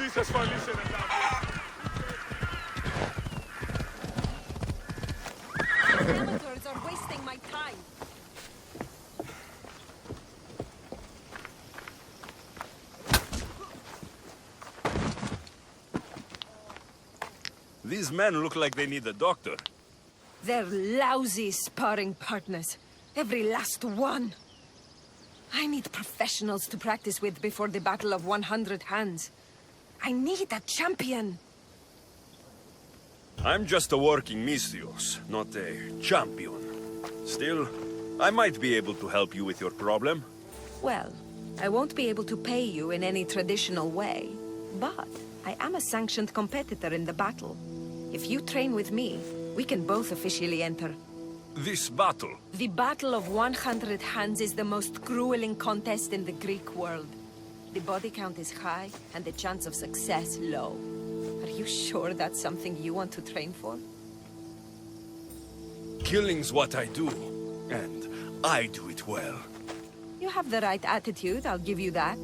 Amateurs are wasting my time. These men look like they need a doctor. They're lousy sparring partners. Every last one. I need professionals to practice with before the Battle of 100 Hands. I need a champion. I'm just a working Misthios, not a champion. Still, I might be able to help you with your problem. Well, I won't be able to pay you in any traditional way, but I am a sanctioned competitor in the battle. If you train with me, we can both officially enter. This battle? The Battle of 100 Hands is the most grueling contest in the Greek world. The body count is high, and the chance of success low. Are you sure that's something you want to train for? Killing's what I do, and I do it well. You have the right attitude, I'll give you that.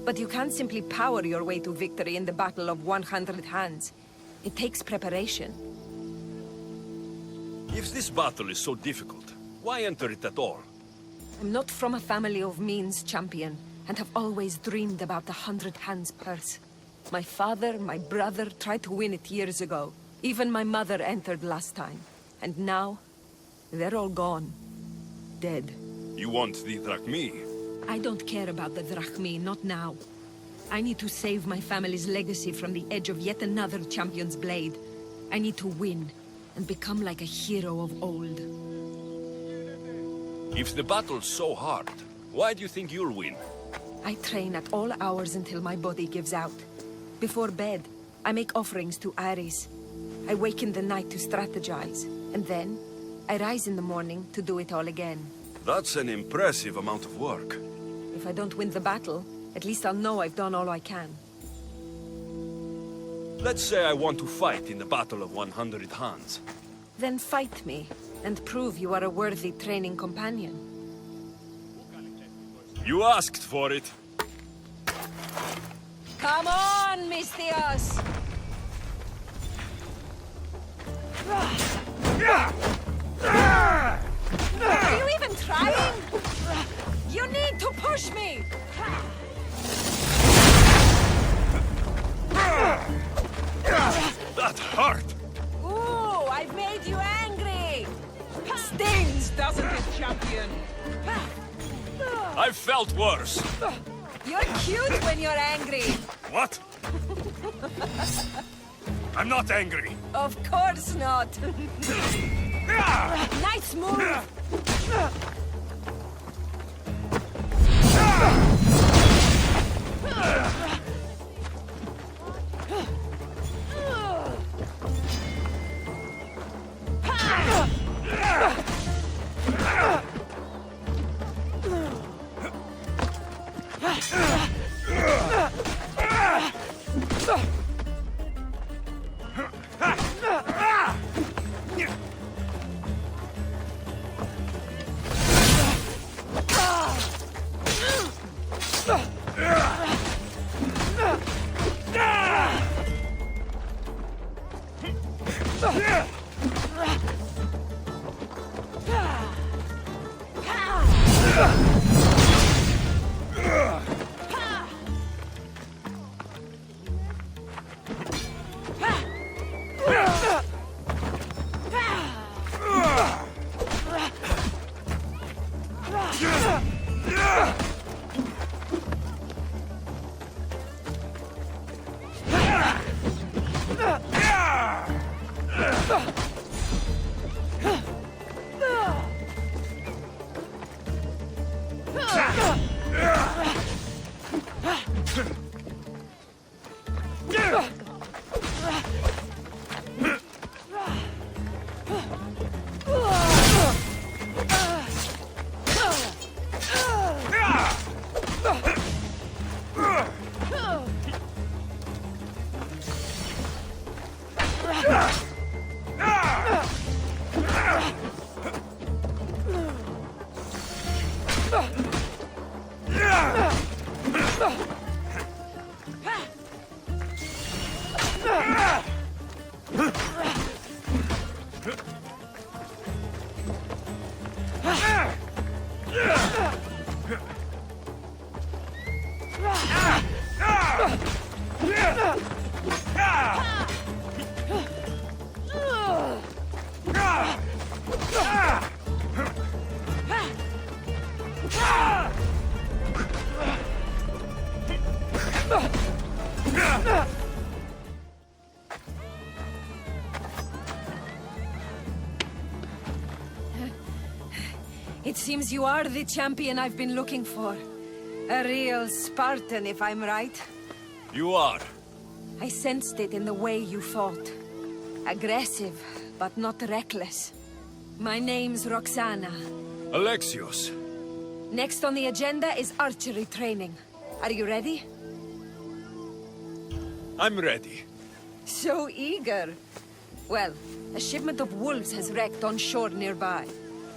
But you can't simply power your way to victory in the Battle of 100 Hands. It takes preparation. If this battle is so difficult, why enter it at all? I'm not from a family of means, champion, and have always dreamed about the 100 Hands purse. My father, my brother tried to win it years ago. Even my mother entered last time. And now, they're all gone. Dead. You want the drachmi? I don't care about the drachmi, not now. I need to save my family's legacy from the edge of yet another champion's blade. I need to win, and become like a hero of old. If the battle's so hard, why do you think you'll win? I train at all hours until my body gives out. Before bed, I make offerings to Ares. I wake in the night to strategize, and then I rise in the morning to do it all again. That's an impressive amount of work. If I don't win the battle, at least I'll know I've done all I can. Let's say I want to fight in the Battle of 100 Hands. Then fight me, and prove you are a worthy training companion. You asked for it. Come on, Misthios! Are you even trying? You need to push me! That hurt! Ooh, I've made you angry! Stings, doesn't it, champion? I've felt worse. You're cute when you're angry. What? I'm not angry. Of course not. Nice move. It seems you are the champion I've been looking for. A real Spartan, if I'm right. You are. I sensed it in the way you fought. Aggressive, but not reckless. My name's Roxana. Alexios. Next on the agenda is archery training. Are you ready? I'm ready. So eager. Well, a shipment of wolves has wrecked on shore nearby.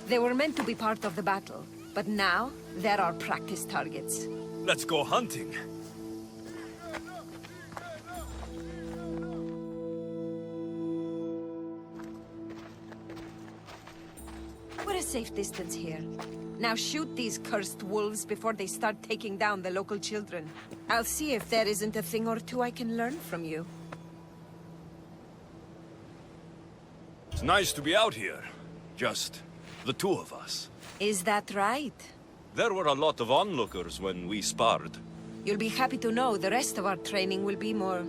They were meant to be part of the battle, but now they're our practice targets. Let's go hunting. We're a safe distance here. Now shoot these cursed wolves before they start taking down the local children. I'll see if there isn't a thing or two I can learn from you. It's nice to be out here. Just the two of us. Is that right? There were a lot of onlookers when we sparred. You'll be happy to know the rest of our training will be more...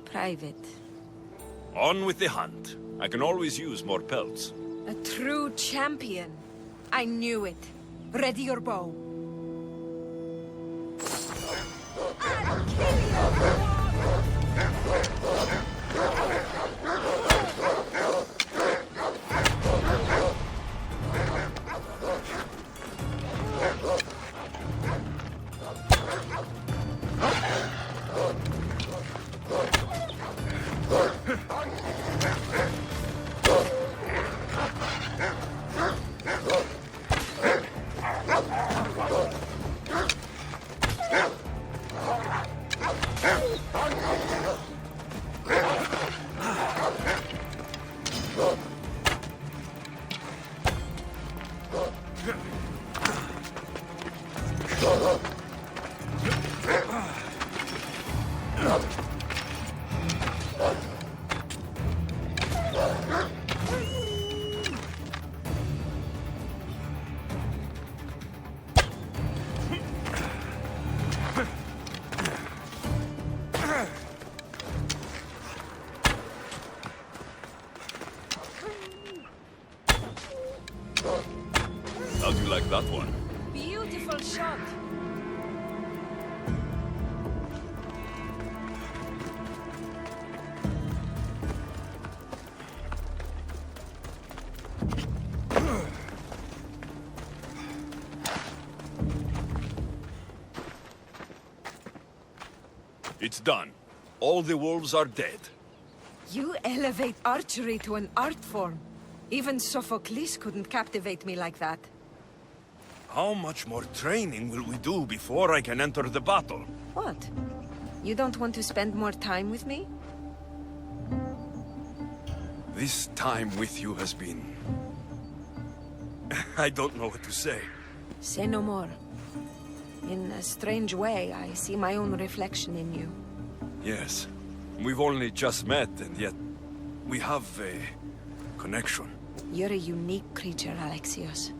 private. On with the hunt. I can always use more pelts. A true champion. I knew it. Ready your bow. I'll kill you! How'd you like that one? Beautiful shot. It's done. All the wolves are dead. You elevate archery to an art form. Even Sophocles couldn't captivate me like that. How much more training will we do before I can enter the battle? What? You don't want to spend more time with me? This time with you has been... I don't know what to say. Say no more. In a strange way, I see my own reflection in you. Yes. We've only just met, and yet... we have a... connection. You're a unique creature, Alexios.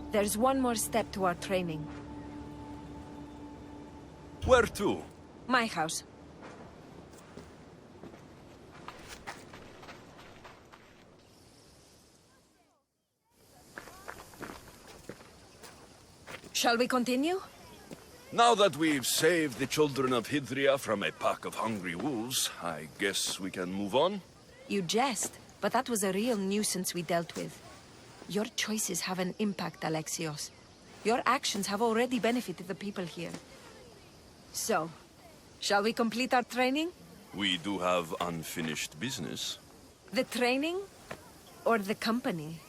There's one more step to our training. Where to? My house. Shall we continue? Now that we've saved the children of Hydria from a pack of hungry wolves, I guess we can move on? You jest, but that was a real nuisance we dealt with. Your choices have an impact, Alexios. Your actions have already benefited the people here. So, shall we complete our training? We do have unfinished business. The training? Or the company?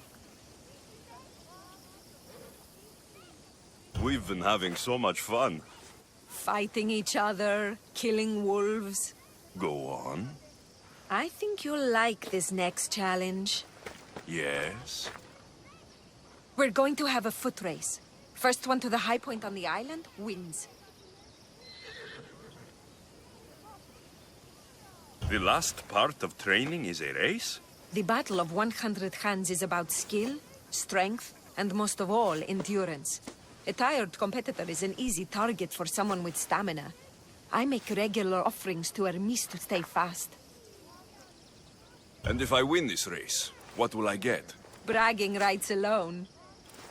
We've been having so much fun. Fighting each other, killing wolves. Go on. I think you'll like this next challenge. Yes? We're going to have a foot race. First one to the high point on the island wins. The last part of training is a race? The Battle of 100 Hands is about skill, strength, and most of all, endurance. A tired competitor is an easy target for someone with stamina. I make regular offerings to Hermes to stay fast. And if I win this race, what will I get? bragging rights alone.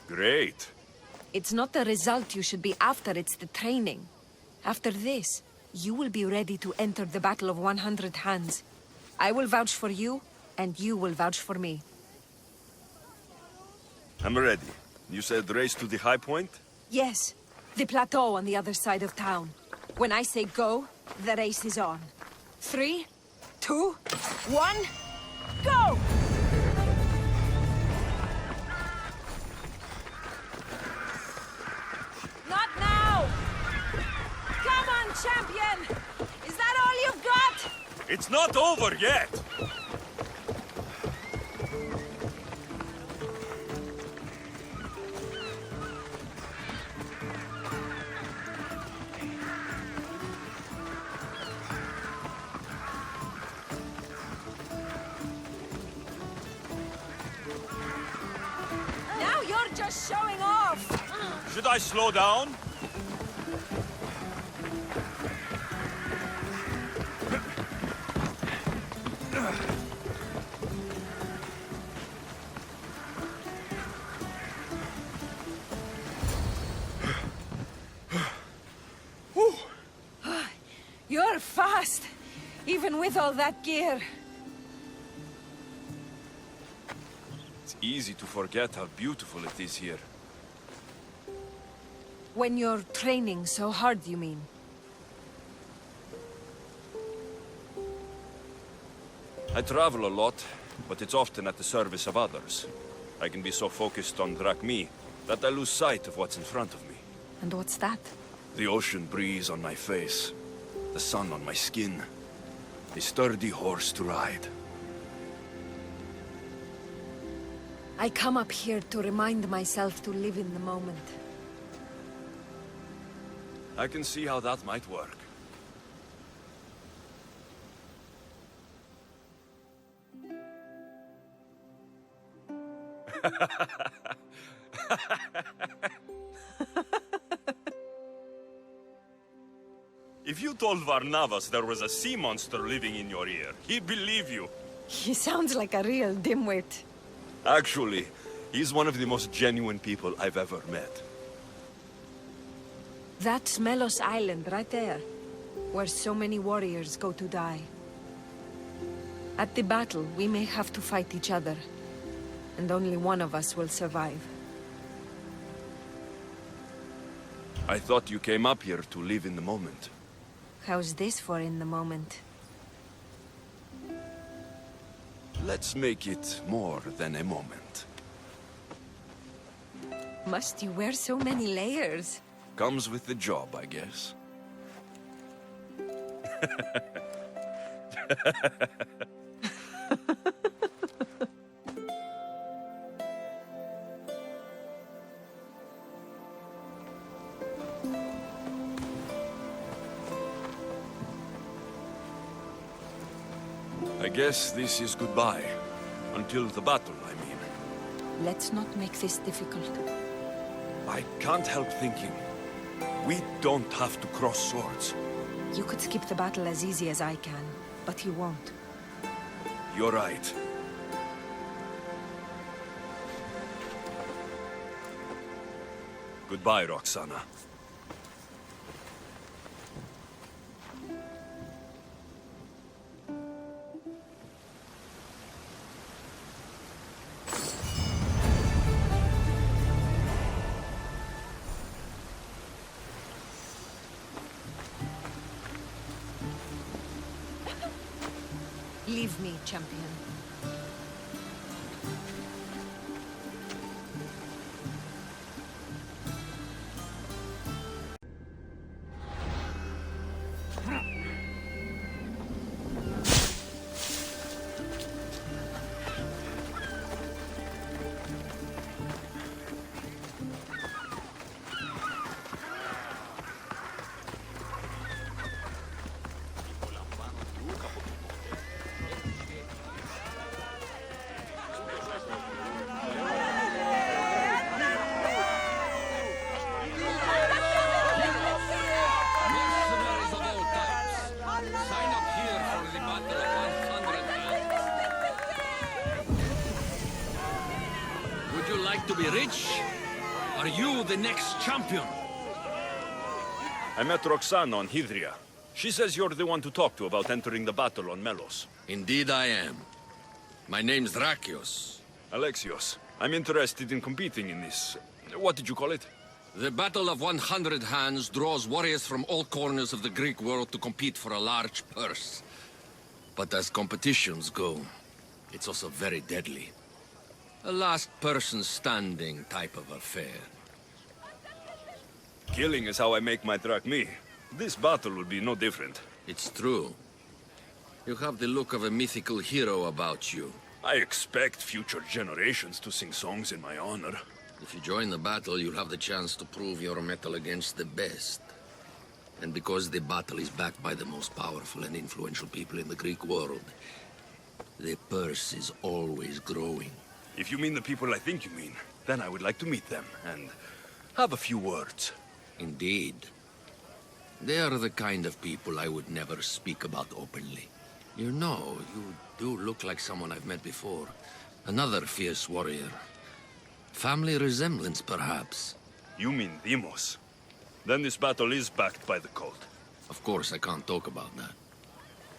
Great. It's not the result you should be after, it's the training. After this, you will be ready to enter the Battle of 100 Hands. I will vouch for you, and you will vouch for me. I'm ready. You said race to the high point? Yes, the plateau on the other side of town. When I say go, the race is on. 3, 2, 1, go! Not now! Come on, champion! Is that all you've got? It's not over yet! Now you're just showing off! Should I slow down? You're fast, even with all that gear. It's easy to forget how beautiful it is here. When you're training so hard, you mean? I travel a lot, but it's often at the service of others. I can be so focused on Drakmi that I lose sight of what's in front of me. And what's that? The ocean breeze on my face, the sun on my skin, a sturdy horse to ride. I come up here to remind myself to live in the moment. I can see how that might work. If you told Varnavas there was a sea monster living in your ear, he'd believe you. He sounds like a real dimwit. Actually, he's one of the most genuine people I've ever met. That's Melos Island right there, where so many warriors go to die. At the battle, we may have to fight each other, and only one of us will survive. I thought you came up here to live in the moment. How's this for in the moment? Let's make it more than a moment. Must you wear so many layers? Comes with the job, I guess. I guess this is goodbye. Until the battle, I mean. Let's not make this difficult. I can't help thinking. We don't have to cross swords. You could skip the battle as easy as I can, but you won't. You're right. Goodbye, Roxana. Leave me, champion. Would you like to be rich? Are you the next champion? I met Roxana on Hydria. She says you're the one to talk to about entering the battle on Melos. Indeed I am. My name's Drakios. Alexios, I'm interested in competing in this... What did you call it? The Battle of 100 Hands draws warriors from all corners of the Greek world to compete for a large purse. But as competitions go, it's also very deadly. A last person standing type of affair. Killing is how I make my drachmi. This battle will be no different. It's true. You have the look of a mythical hero about you. I expect future generations to sing songs in my honor. If you join the battle, you'll have the chance to prove your mettle against the best. And because the battle is backed by the most powerful and influential people in the Greek world, the purse is always growing. If you mean the people I think you mean, then I would like to meet them and have a few words. Indeed. They are the kind of people I would never speak about openly. You know, you do look like someone I've met before. Another fierce warrior. Family resemblance, perhaps. You mean Deimos? Then this battle is backed by the cult. Of course, I can't talk about that.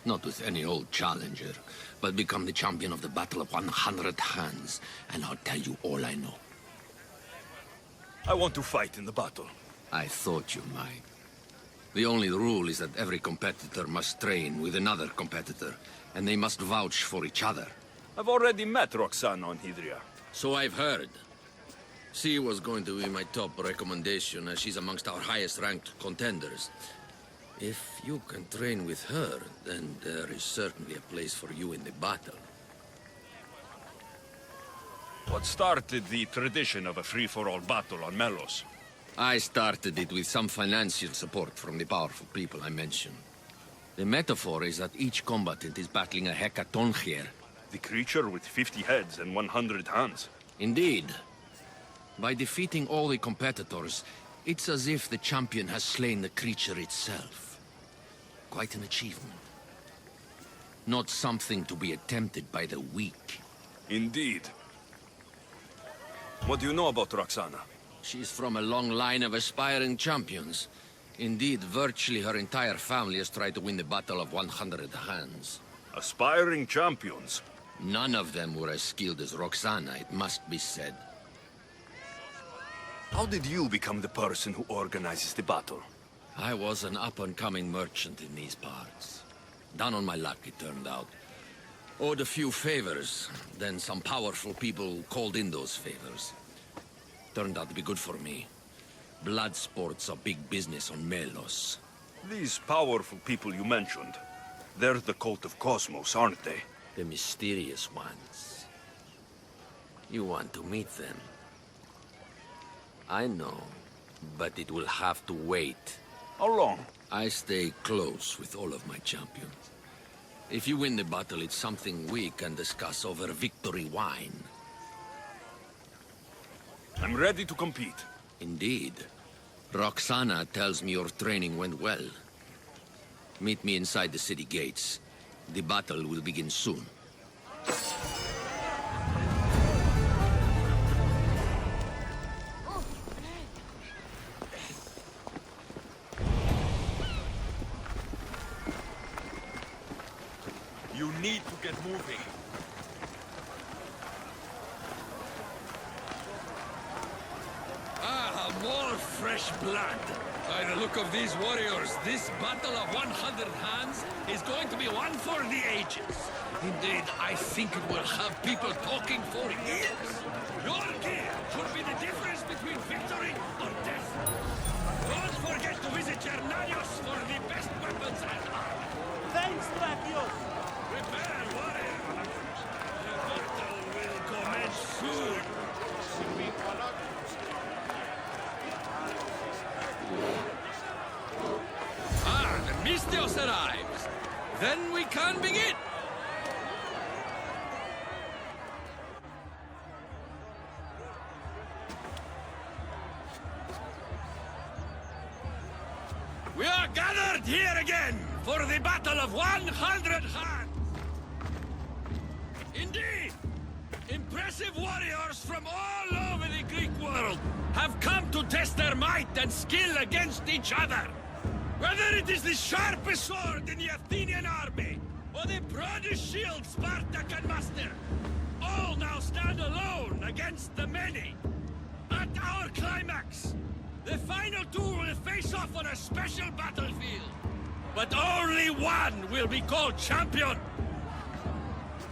Not with any old challenger, but become the champion of the Battle of 100 Hands, and I'll tell you all I know. I want to fight in the battle. I thought you might. The only rule is that every competitor must train with another competitor, and they must vouch for each other. I've already met Roxana on Hydria. So I've heard. She was going to be my top recommendation, as she's amongst our highest-ranked contenders. If you can train with her, then there is certainly a place for you in the battle. What started the tradition of a free-for-all battle on Melos? I started it with some financial support from the powerful people I mentioned. The metaphor is that each combatant is battling a hecaton here. The creature with 50 heads and 100 hands. Indeed. By defeating all the competitors, it's as if the champion has slain the creature itself. Quite an achievement. Not something to be attempted by the weak. Indeed. What do you know about Roxana? She's from a long line of aspiring champions. Indeed, virtually her entire family has tried to win the Battle of 100 Hands. Aspiring champions? None of them were as skilled as Roxana, it must be said. How did you become the person who organizes the battle? I was an up-and-coming merchant in these parts. Down on my luck, it turned out. Owed a few favors, then some powerful people called in those favors. Turned out to be good for me. Blood sports are big business on Melos. These powerful people you mentioned, they're the cult of Cosmos, aren't they? The mysterious ones. You want to meet them? I know, but it will have to wait. How long? I stay close with all of my champions. If you win the battle, it's something we can discuss over victory wine. I'm ready to compete. Indeed. Roxana tells me your training went well. Meet me inside the city gates. The battle will begin soon. You need to get moving. Ah, more fresh blood. By the look of these warriors, this battle of 100 hands is going to be one for the ages. Indeed, I think it will have people talking for years. Your gear should be the difference between victory or death. Don't forget to visit Chernanios for the best weapons and armor. Thanks, Drakios! Prepare, warrior! The battle will commence soon. Ah, the Mystios arrives. Then we can begin. We are gathered here again for the Battle of 100 Hands. Indeed, impressive warriors from all over test their might and skill against each other. Whether it is the sharpest sword in the Athenian army, or the broadest shield Sparta can muster, all now stand alone against the many. At our climax, the final two will face off on a special battlefield. But only one will be called champion.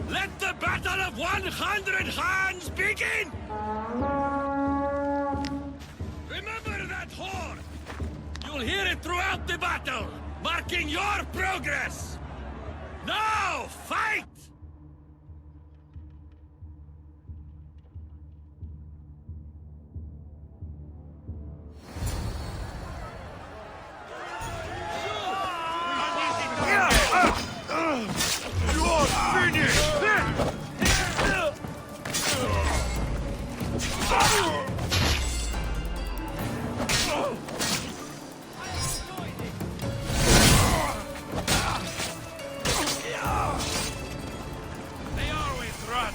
Let the battle of 100 hands begin! Remember that horn! You'll hear it throughout the battle, marking your progress! Now, fight! You're finished! They always run!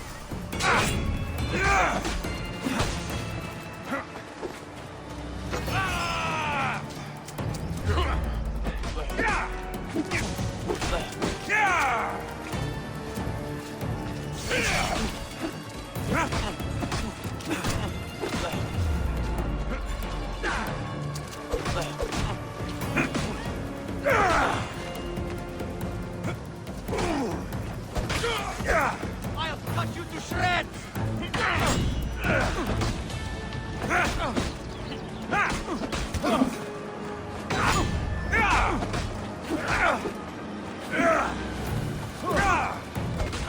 I'll cut you to shreds!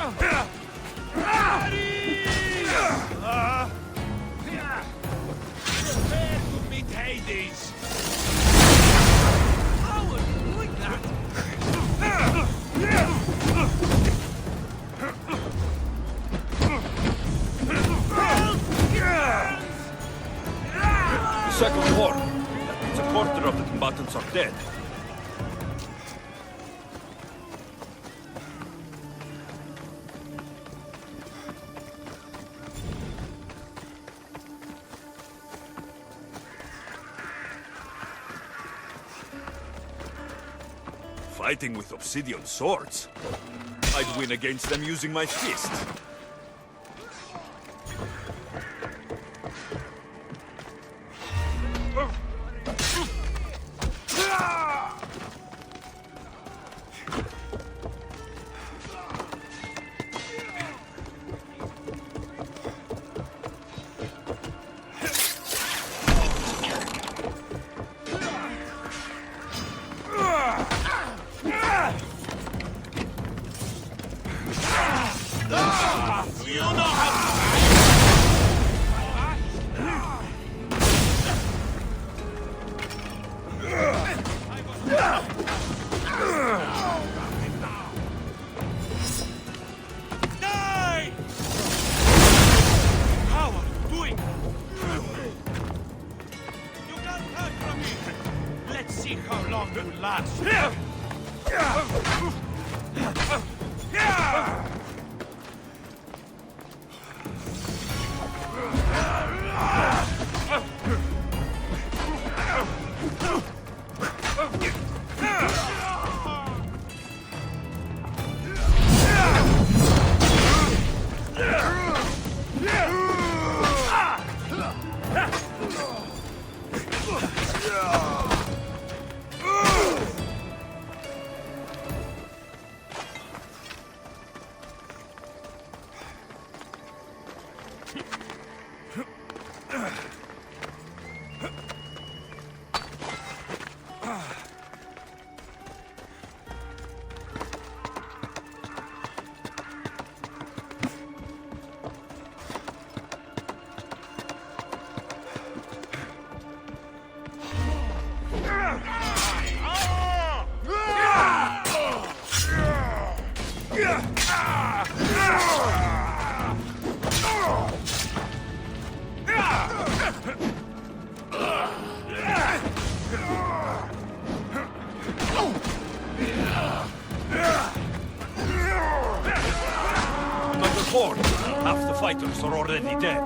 Prepare to meet Hades! How are you doing that? The second horn. That means a quarter of the combatants are dead. Fighting with obsidian swords? I'd win against them using my fist. You know how Die! How are you doing? You can't hide from me. Let's see how long you last. Another horn. Half the fighters are already dead.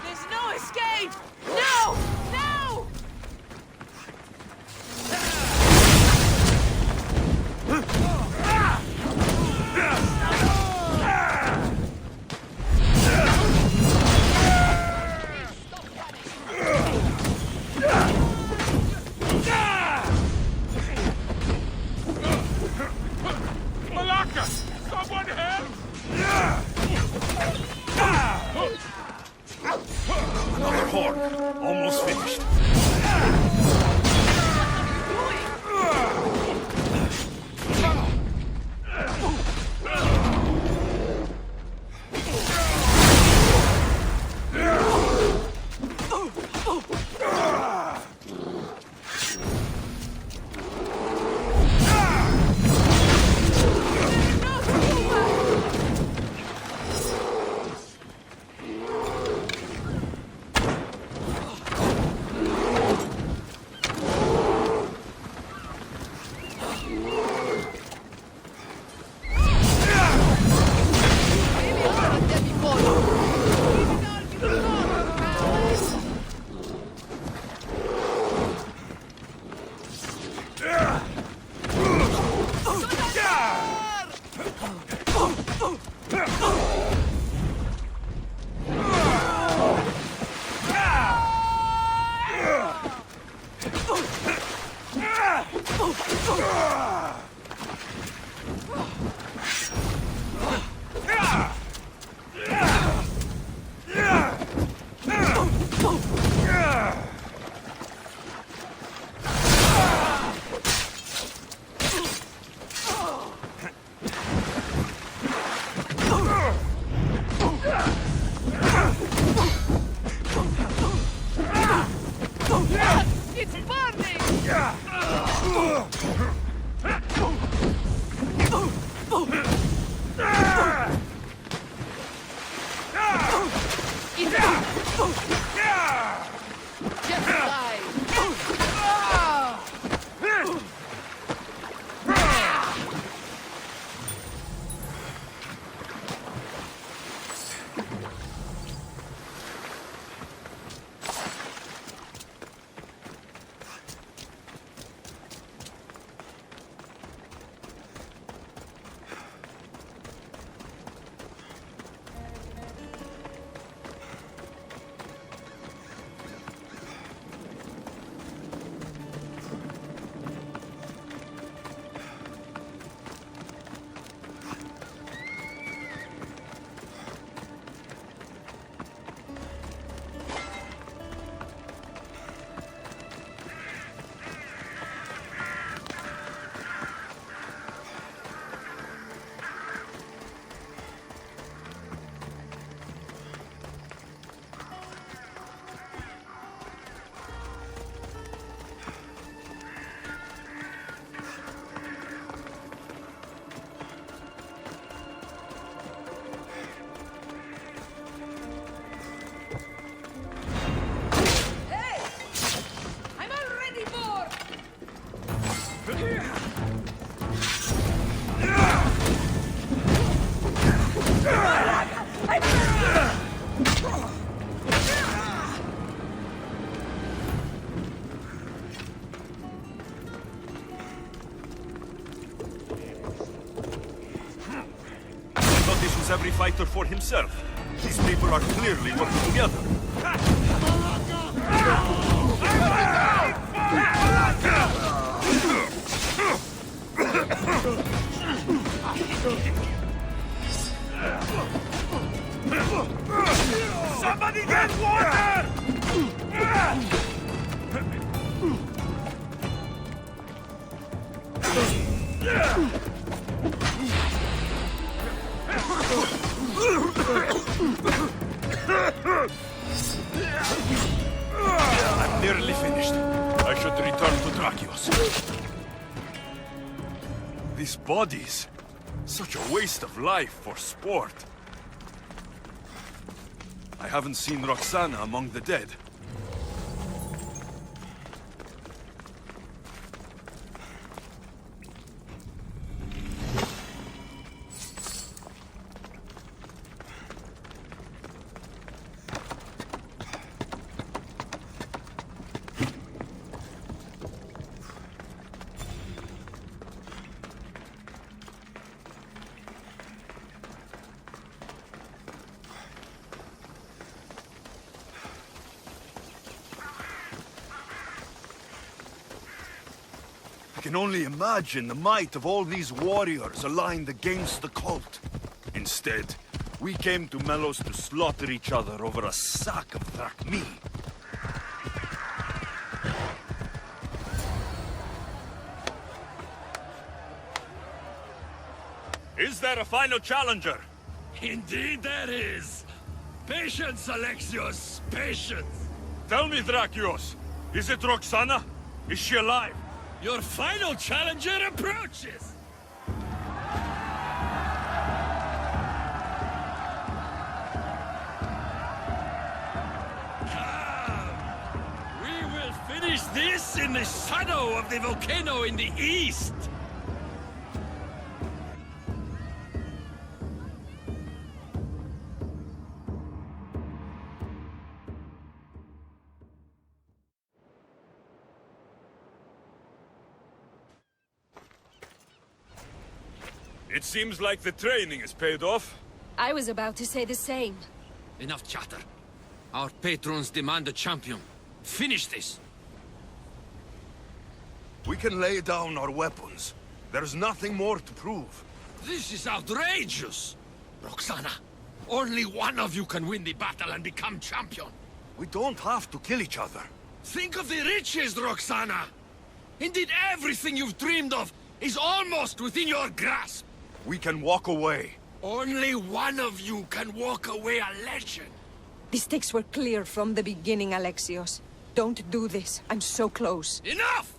There's no escape! No! No! Malaka! Someone help! Another horde. Almost finished. It's burning! Just die! This was every fighter for himself. These people are clearly working together. Somebody get water! I'm nearly finished. I should return to Drakios. These bodies. Such a waste of life for sport. I haven't seen Roxana among the dead. I can only imagine the might of all these warriors aligned against the cult. Instead, we came to Melos to slaughter each other over a sack of drachmi. Is there a final challenger? Indeed there is. Patience, Alexios, patience. Tell me, Drakios, is it Roxana? Is she alive? Your final challenger approaches! Come! We will finish this in the shadow of the volcano in the east! It seems like the training has paid off. I was about to say the same. Enough chatter. Our patrons demand a champion. Finish this! We can lay down our weapons. There's nothing more to prove. This is outrageous! Roxana, only one of you can win the battle and become champion. We don't have to kill each other. Think of the riches, Roxana! Indeed, everything you've dreamed of is almost within your grasp. We can walk away. Only one of you can walk away a legend. The stakes were clear from the beginning, Alexios. Don't do this. I'm so close. Enough!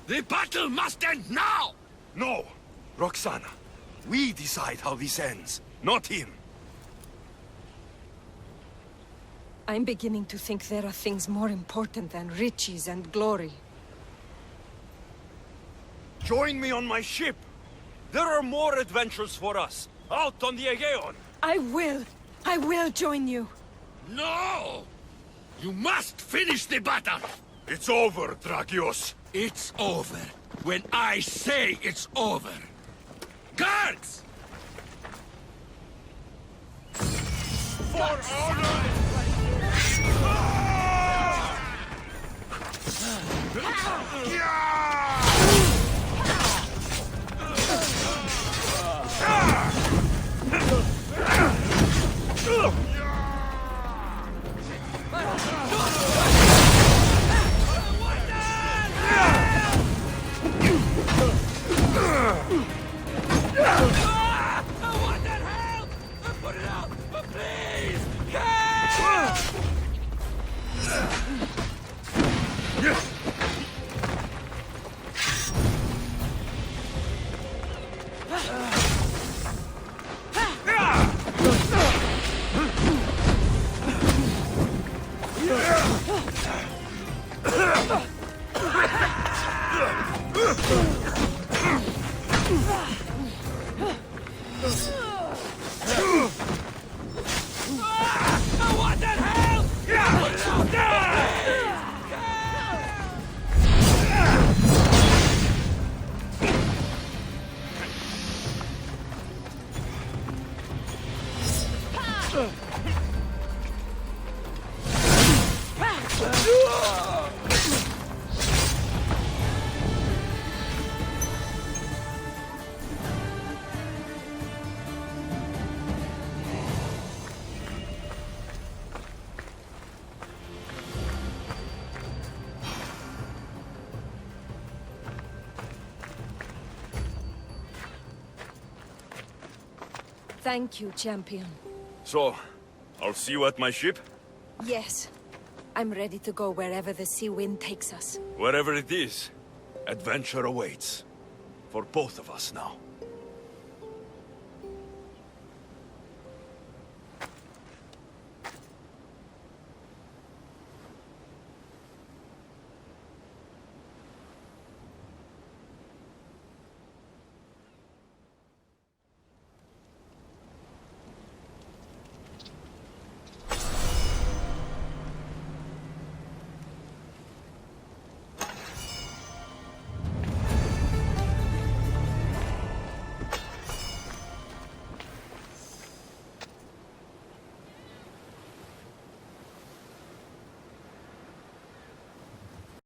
The battle must end now! No! Roxana, we decide how this ends, not him. I'm beginning to think there are things more important than riches and glory. Join me on my ship. There are more adventures for us, out on the Aegean. I will join you. No! You must finish the battle! It's over, Drakios. It's over when I say it's over. Guards! For honor! I want that help! Put it out! Please! Help! I want that help! Put it out there! Thank you, champion. So, I'll see you at my ship? Yes. I'm ready to go wherever the sea wind takes us. Wherever it is, adventure awaits. For both of us now.